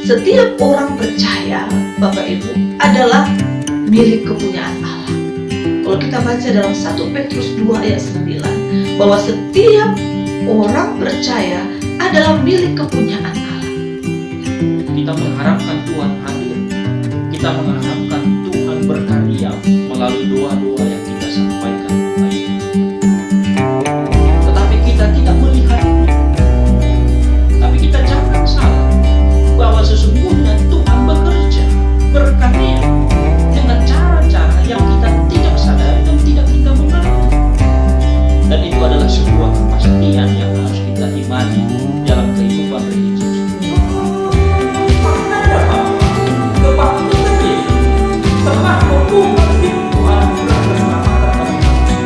Setiap orang percaya, Bapak Ibu, adalah milik kepunyaan Allah. Kalau kita baca dalam 1 Petrus 2 ayat 9, bahwa setiap orang percaya adalah milik kepunyaan Allah. Kita mengharapkan Tuhan hadir. Kita mengharapkan Tuhan berkarya melalui doa-doa yang kita sampaikan. Tetapi kita tidak melihatnya. Tapi kita jangan salah bahwa sesungguhnya Tuhan bekerja, berkarya dengan cara-cara yang kita tidak sadari dan tidak kita mengerti. Dan itu adalah sebuah kepastian yang harus kita imani dalam kehidupan religius. Telah membuka pintu anugerah keselamatan bagi manusia,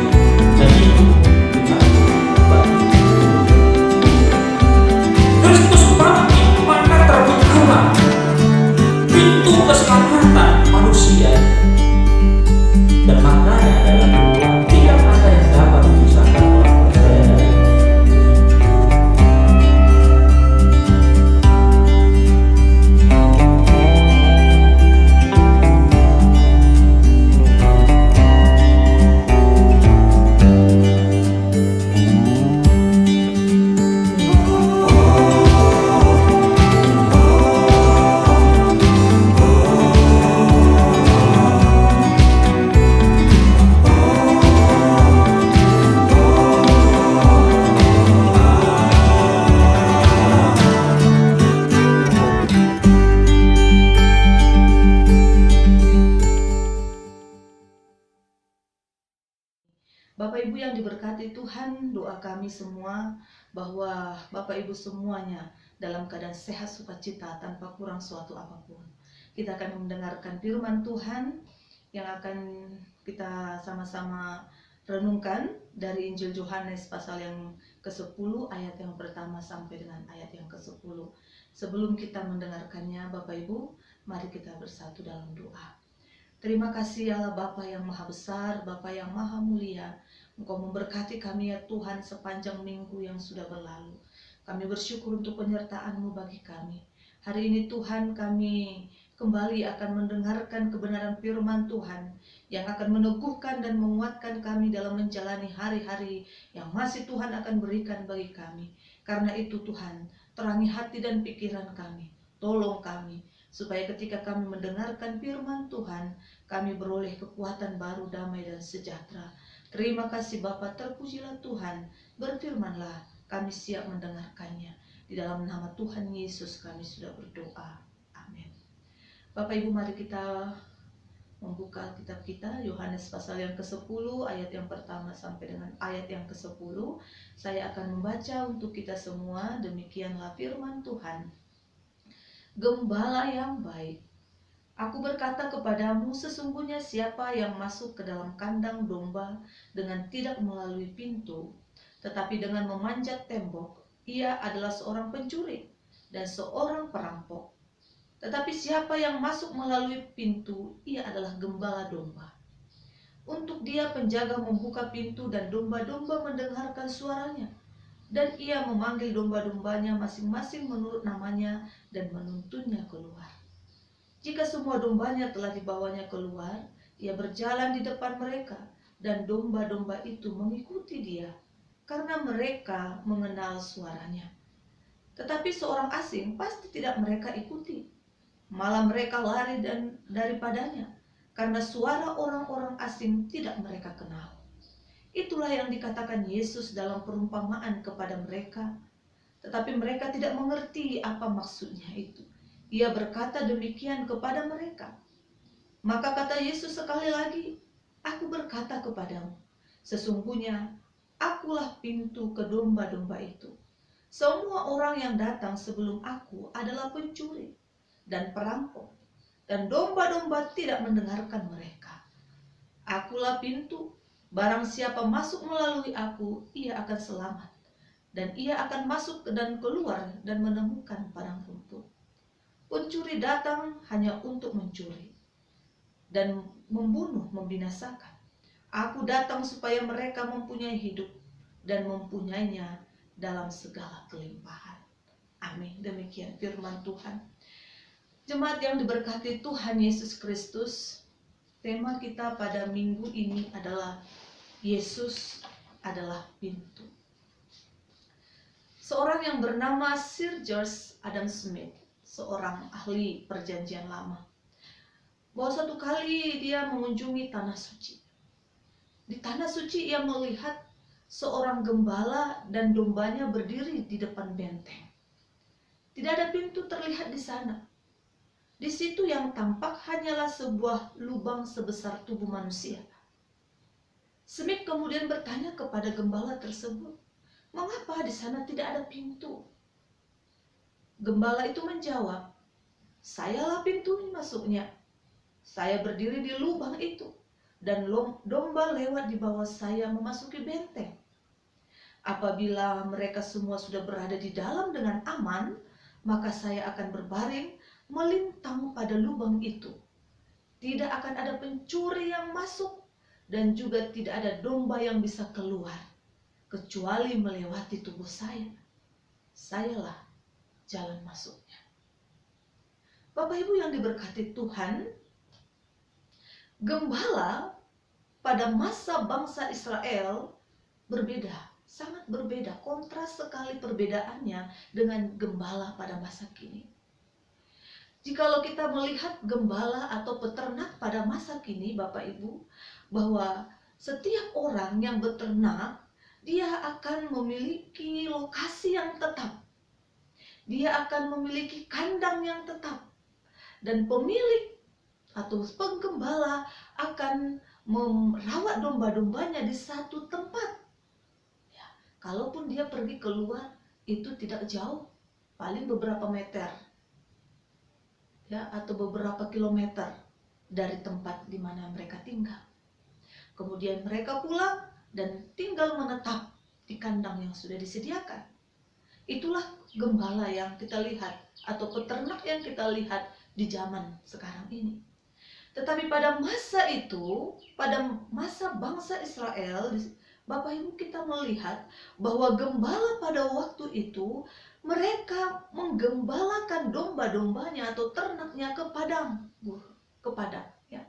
dan itu bukan bagi Kristus bangkit, maka terbukalah pintu keselamatan manusia, dan maknanya adalah tidak ada yang dapat memisahkan orang percaya dari Bapak Ibu yang diberkati Tuhan, doa kami semua bahwa Bapak Ibu semuanya dalam keadaan sehat sukacita tanpa kurang suatu apapun. Kita akan mendengarkan firman Tuhan yang akan kita sama-sama renungkan dari Injil Yohanes pasal yang ke-10 ayat yang pertama sampai dengan ayat yang ke-10. Sebelum kita mendengarkannya, Bapak Ibu, mari kita bersatu dalam doa. Terima kasih Allah Bapa yang Maha Besar, Bapa yang Maha Mulia. Engkau memberkati kami ya Tuhan sepanjang minggu yang sudah berlalu. Kami bersyukur untuk penyertaan-Mu bagi kami. Hari ini Tuhan kami kembali akan mendengarkan kebenaran firman Tuhan yang akan meneguhkan dan menguatkan kami dalam menjalani hari-hari yang masih Tuhan akan berikan bagi kami. Karena itu Tuhan, terangi hati dan pikiran kami. Tolong kami supaya ketika kami mendengarkan firman Tuhan, kami beroleh kekuatan baru, damai dan sejahtera. Terima kasih Bapa, terpujilah Tuhan. Berfirmanlah, kami siap mendengarkannya. Di dalam nama Tuhan Yesus kami sudah berdoa. Amin. Bapak Ibu, mari kita membuka kitab kita, Yohanes pasal yang ke-10 ayat yang pertama sampai dengan ayat yang ke-10. Saya akan membaca untuk kita semua. Demikianlah firman Tuhan. Gembala yang baik, aku berkata kepadamu, sesungguhnya siapa yang masuk ke dalam kandang domba dengan tidak melalui pintu, tetapi dengan memanjat tembok, ia adalah seorang pencuri dan seorang perampok. Tetapi siapa yang masuk melalui pintu, ia adalah gembala domba. Untuk dia penjaga membuka pintu dan domba-domba mendengarkan suaranya. Dan ia memanggil domba-dombanya masing-masing menurut namanya dan menuntunnya keluar. Jika semua dombanya telah dibawanya keluar, ia berjalan di depan mereka, dan domba-domba itu mengikuti dia, karena mereka mengenal suaranya. Tetapi seorang asing pasti tidak mereka ikuti, malah mereka lari daripadanya, karena suara orang-orang asing tidak mereka kenal. Itulah yang dikatakan Yesus dalam perumpamaan kepada mereka. Tetapi mereka tidak mengerti apa maksudnya itu. Ia berkata demikian kepada mereka. Maka kata Yesus sekali lagi, aku berkata kepadamu, sesungguhnya akulah pintu ke domba-domba itu. Semua orang yang datang sebelum aku adalah pencuri dan perampok, dan domba-domba tidak mendengarkan mereka. Akulah pintu. Barang siapa masuk melalui aku, ia akan selamat. Dan ia akan masuk dan keluar dan menemukan padang rumput. Pencuri datang hanya untuk mencuri dan membunuh, membinasakan. Aku datang supaya mereka mempunyai hidup dan mempunyainya dalam segala kelimpahan. Amin. Demikian firman Tuhan. Jemaat yang diberkati Tuhan Yesus Kristus, tema kita pada minggu ini adalah Yesus adalah pintu. Seorang yang bernama Sir George Adam Smith, seorang ahli perjanjian lama, bahwa suatu kali dia mengunjungi tanah suci. Di tanah suci ia melihat seorang gembala dan dombanya berdiri di depan benteng. Tidak ada pintu terlihat di sana. Di situ yang tampak hanyalah sebuah lubang sebesar tubuh manusia. Smith kemudian bertanya kepada gembala tersebut, "Mengapa di sana tidak ada pintu?" Gembala itu menjawab, "Sayalah pintu masuknya. Saya berdiri di lubang itu, dan domba lewat di bawah saya memasuki benteng. Apabila mereka semua sudah berada di dalam dengan aman, maka saya akan berbaring melintang pada lubang itu. Tidak akan ada pencuri yang masuk, dan juga tidak ada domba yang bisa keluar, kecuali melewati tubuh saya. Sayalah jalan masuknya." Bapak Ibu yang diberkati Tuhan, gembala pada masa bangsa Israel berbeda, sangat berbeda, kontras sekali perbedaannya dengan gembala pada masa kini. Jikalau kita melihat gembala atau peternak pada masa kini, Bapak Ibu, bahwa setiap orang yang beternak, dia akan memiliki lokasi yang tetap. Dia akan memiliki kandang yang tetap. Dan pemilik atau penggembala akan merawat domba-dombanya di satu tempat. Ya, kalaupun dia pergi keluar, itu tidak jauh, paling beberapa meter. Ya, atau beberapa kilometer dari tempat di mana mereka tinggal. Kemudian mereka pulang dan tinggal menetap di kandang yang sudah disediakan. Itulah gembala yang kita lihat atau peternak yang kita lihat di zaman sekarang ini. Tetapi pada masa itu, pada masa bangsa Israel, Bapak Ibu, kita melihat bahwa gembala pada waktu itu mereka menggembalakan domba-dombanya atau ternaknya ke padang, ya.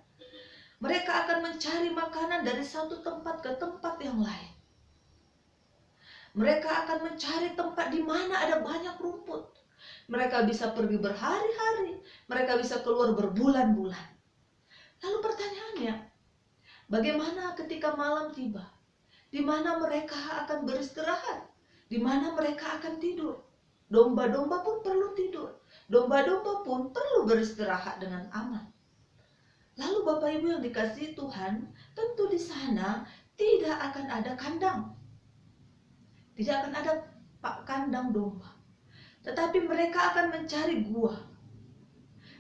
Mereka akan mencari makanan dari satu tempat ke tempat yang lain. Mereka akan mencari tempat di mana ada banyak rumput. Mereka bisa pergi berhari-hari, mereka bisa keluar berbulan-bulan. Lalu pertanyaannya, bagaimana ketika malam tiba? Di mana mereka akan beristirahat? Di mana mereka akan tidur? Domba-domba pun perlu tidur. Domba-domba pun perlu beristirahat dengan aman. Lalu Bapak Ibu yang dikasihi Tuhan, tentu di sana tidak akan ada kandang. Tidak akan ada kandang domba. Tetapi mereka akan mencari gua.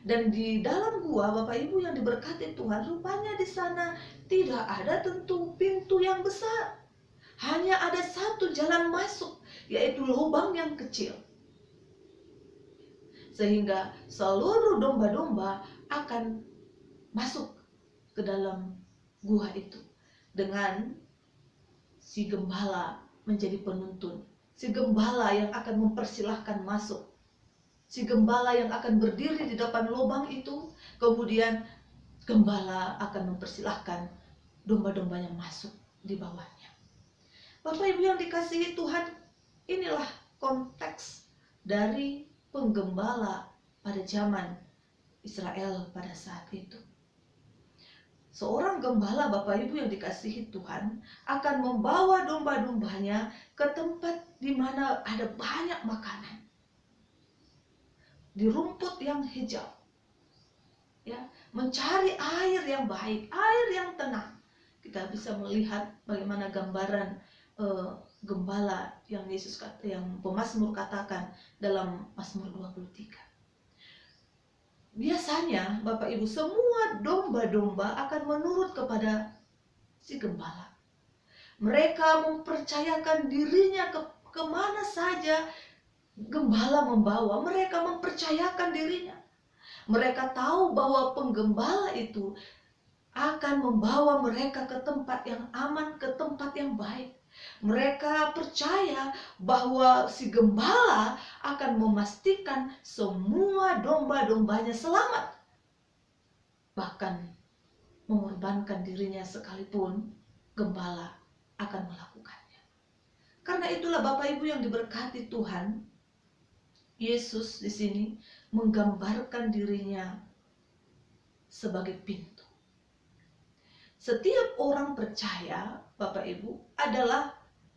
Dan di dalam gua, Bapak Ibu yang diberkati Tuhan, rupanya di sana tidak ada tentu pintu yang besar. Hanya ada satu jalan masuk, yaitu lubang yang kecil. Sehingga seluruh domba-domba akan masuk ke dalam gua itu. Dengan si gembala menjadi penuntun. Si gembala yang akan mempersilahkan masuk. Si gembala yang akan berdiri di depan lubang itu, kemudian gembala akan mempersilahkan domba-dombanya masuk di bawahnya. Bapak Ibu yang dikasihi Tuhan, inilah konteks dari penggembala pada zaman Israel pada saat itu. Seorang gembala, Bapak Ibu yang dikasihi Tuhan, akan membawa domba-dombanya ke tempat di mana ada banyak makanan. Di rumput yang hijau. Ya, mencari air yang baik, air yang tenang. Kita bisa melihat bagaimana gambaran gembala yang yang pemazmur katakan dalam Mazmur 23. Biasanya Bapak Ibu, semua domba-domba akan menurut kepada si gembala. Mereka mempercayakan dirinya kemana saja gembala membawa. Mereka mempercayakan dirinya. Mereka tahu bahwa penggembala itu akan membawa mereka ke tempat yang aman, ke tempat yang baik. Mereka percaya bahwa si gembala akan memastikan semua domba-dombanya selamat. Bahkan mengorbankan dirinya sekalipun gembala akan melakukannya. Karena itulah Bapak Ibu yang diberkati Tuhan, Yesus di sini menggambarkan dirinya sebagai pintu. Setiap orang percaya, Bapak Ibu, adalah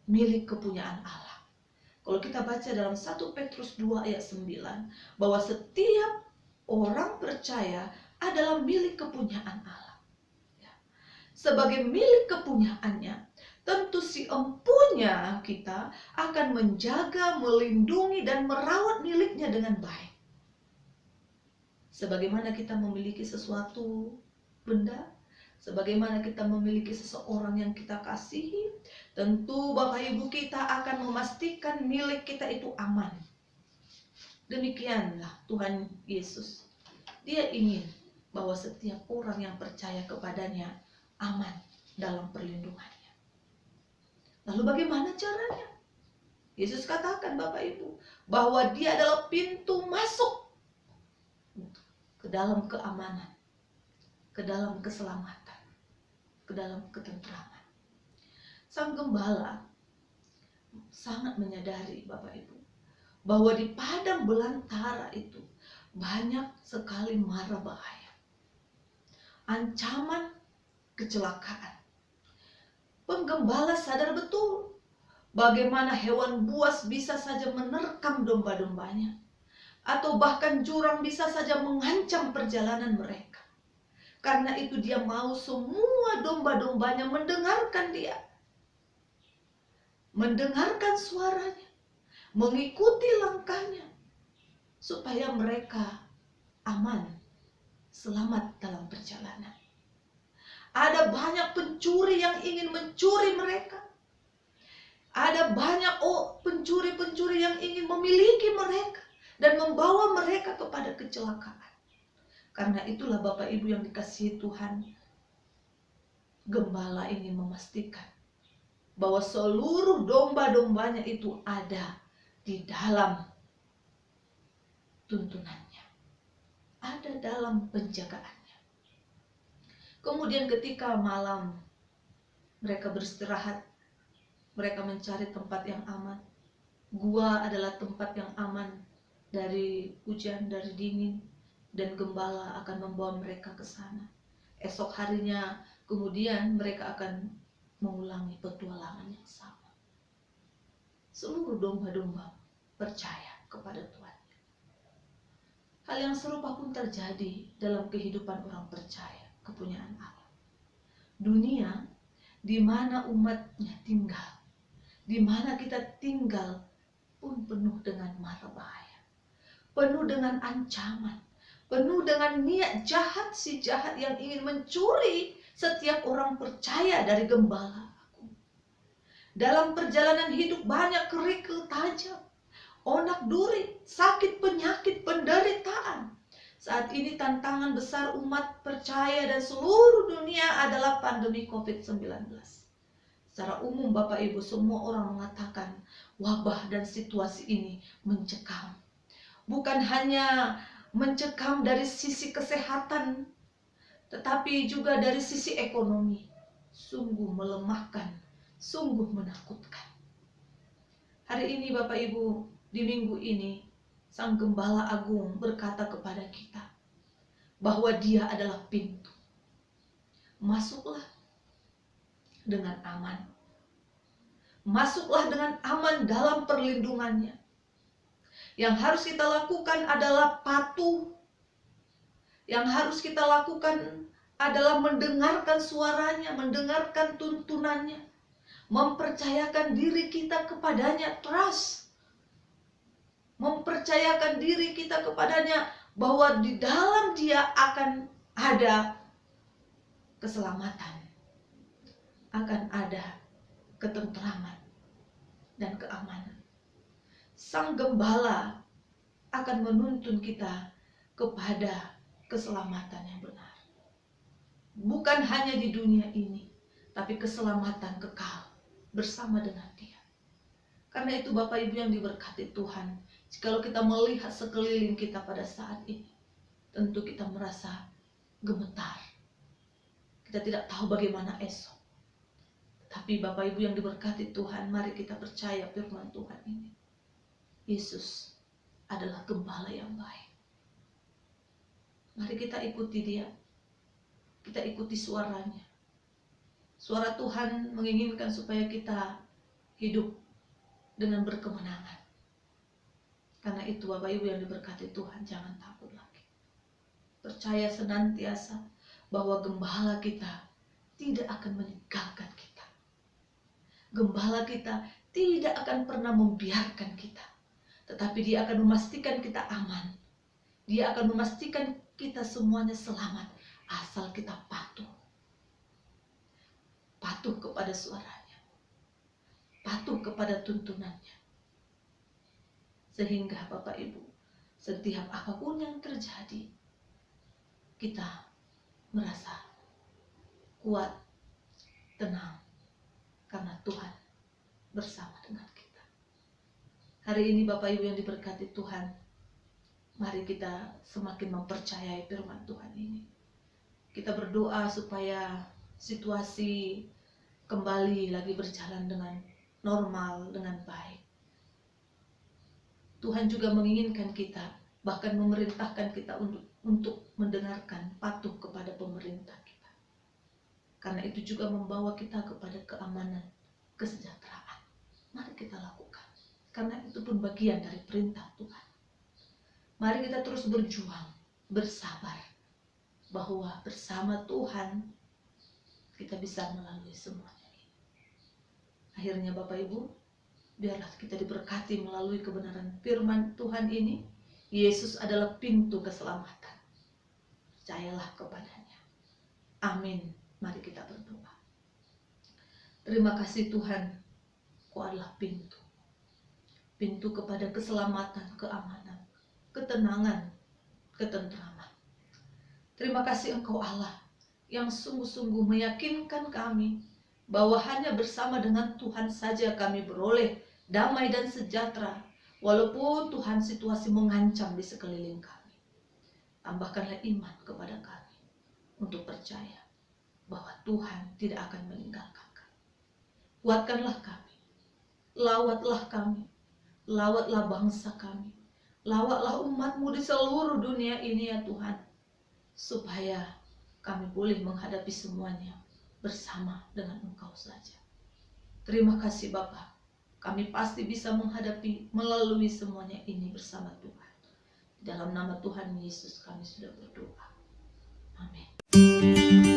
milik kepunyaan Allah. Kalau kita baca dalam 1 Petrus 2 ayat 9, bahwa setiap orang percaya adalah milik kepunyaan Allah. Sebagai milik kepunyaannya, tentu si empunya kita akan menjaga, melindungi, dan merawat miliknya dengan baik. Sebagaimana kita memiliki sesuatu benda, sebagaimana kita memiliki seseorang yang kita kasihi, tentu Bapak Ibu kita akan memastikan milik kita itu aman. Demikianlah Tuhan Yesus. Dia ingin bahwa setiap orang yang percaya kepadanya aman dalam perlindungannya. Lalu bagaimana caranya? Yesus katakan Bapak Ibu bahwa dia adalah pintu masuk ke dalam keamanan, ke dalam keselamatan, ke dalam ketentraman. Sang gembala sangat menyadari Bapak Ibu bahwa di padang belantara itu banyak sekali mara bahaya, ancaman kecelakaan. Penggembala sadar betul bagaimana hewan buas bisa saja menerkam domba-dombanya, atau bahkan jurang bisa saja mengancam perjalanan mereka. Karena itu dia mau semua domba-dombanya mendengarkan dia, mendengarkan suaranya, mengikuti langkahnya, supaya mereka aman, selamat dalam perjalanan. Ada banyak pencuri yang ingin mencuri mereka. Ada banyak pencuri-pencuri yang ingin memiliki mereka dan membawa mereka kepada kecelakaan. Karena itulah Bapak Ibu yang dikasihi Tuhan, gembala ingin memastikan bahwa seluruh domba-dombanya itu ada di dalam tuntunannya, ada dalam penjagaannya. Kemudian ketika malam mereka beristirahat, mereka mencari tempat yang aman. Gua adalah tempat yang aman dari hujan, dari dingin, dan gembala akan membawa mereka ke sana. Esok harinya kemudian mereka akan mengulangi petualangan yang sama. Seluruh domba-domba percaya kepada Tuhan. Hal yang serupa pun terjadi dalam kehidupan orang percaya kepunyaan Allah. Dunia di mana umatnya tinggal, di mana kita tinggal pun penuh dengan mara bahaya, penuh dengan ancaman, penuh dengan niat jahat si jahat yang ingin mencuri setiap orang percaya dari gembala aku. Dalam perjalanan hidup banyak kerikil tajam, onak duri, sakit penyakit, penderitaan. Saat ini tantangan besar umat percaya dan seluruh dunia adalah pandemi COVID-19. Secara umum Bapak Ibu semua orang mengatakan wabah dan situasi ini mencekam. Bukan hanya mencekam dari sisi kesehatan, tetapi juga dari sisi ekonomi. Sungguh melemahkan, sungguh menakutkan. Hari ini Bapak Ibu, di minggu ini, Sang Gembala Agung berkata kepada kita bahwa dia adalah pintu. Masuklah dengan aman. Masuklah dengan aman dalam perlindungannya. Yang harus kita lakukan adalah patuh. Yang harus kita lakukan adalah mendengarkan suaranya, mendengarkan tuntunannya, mempercayakan diri kita kepadanya, trust. Mempercayakan diri kita kepadanya bahwa di dalam dia akan ada keselamatan, akan ada ketentraman dan keamanan. Sang Gembala akan menuntun kita kepada keselamatan yang benar. Bukan hanya di dunia ini, tapi keselamatan kekal bersama dengan Dia. Karena itu Bapak Ibu yang diberkati Tuhan, jikalau kita melihat sekeliling kita pada saat ini, tentu kita merasa gemetar. Kita tidak tahu bagaimana esok. Tapi Bapak Ibu yang diberkati Tuhan, mari kita percaya firman Tuhan ini. Yesus adalah gembala yang baik. Mari kita ikuti Dia. Kita ikuti suaranya. Suara Tuhan menginginkan supaya kita hidup dengan berkemenangan. Karena itu Bapak Ibu yang diberkati Tuhan, jangan takut lagi. Percaya senantiasa bahwa gembala kita tidak akan meninggalkan kita. Gembala kita tidak akan pernah membiarkan kita. Tetapi Dia akan memastikan kita aman. Dia akan memastikan kita semuanya selamat. Asal kita patuh. Patuh kepada suaranya. Patuh kepada tuntunannya. Sehingga Bapak Ibu, setiap apapun yang terjadi, kita merasa kuat, tenang, karena Tuhan bersama dengan kita. Hari ini Bapak Ibu yang diberkati Tuhan, mari kita semakin mempercayai firman Tuhan ini. Kita berdoa supaya situasi kembali lagi berjalan dengan normal, dengan baik. Tuhan juga menginginkan kita, bahkan memerintahkan kita untuk mendengarkan, patuh kepada pemerintah kita. Karena itu juga membawa kita kepada keamanan, kesejahteraan. Mari kita lakukan. Karena itu pun bagian dari perintah Tuhan. Mari kita terus berjuang, bersabar, bahwa bersama Tuhan kita bisa melalui semuanya ini. Akhirnya Bapak Ibu, biarlah kita diberkati melalui kebenaran firman Tuhan ini. Yesus adalah pintu keselamatan. Percayalah kepadanya. Amin. Mari kita berdoa. Terima kasih Tuhan, Kau adalah pintu. Pintu kepada keselamatan, keamanan, ketenangan, ketentraman. Terima kasih Engkau Allah yang sungguh-sungguh meyakinkan kami bahwa hanya bersama dengan Tuhan saja kami beroleh damai dan sejahtera, walaupun Tuhan situasi mengancam di sekeliling kami. Tambahkanlah iman kepada kami untuk percaya bahwa Tuhan tidak akan meninggalkan kami. Kuatkanlah kami, lawatlah kami, lawatlah bangsa kami, lawatlah umat-Mu di seluruh dunia ini ya Tuhan, supaya kami boleh menghadapi semuanya bersama dengan Engkau saja. Terima kasih Bapa. Kami pasti bisa menghadapi melalui semuanya ini bersama Tuhan. Dalam nama Tuhan Yesus kami sudah berdoa. Amin.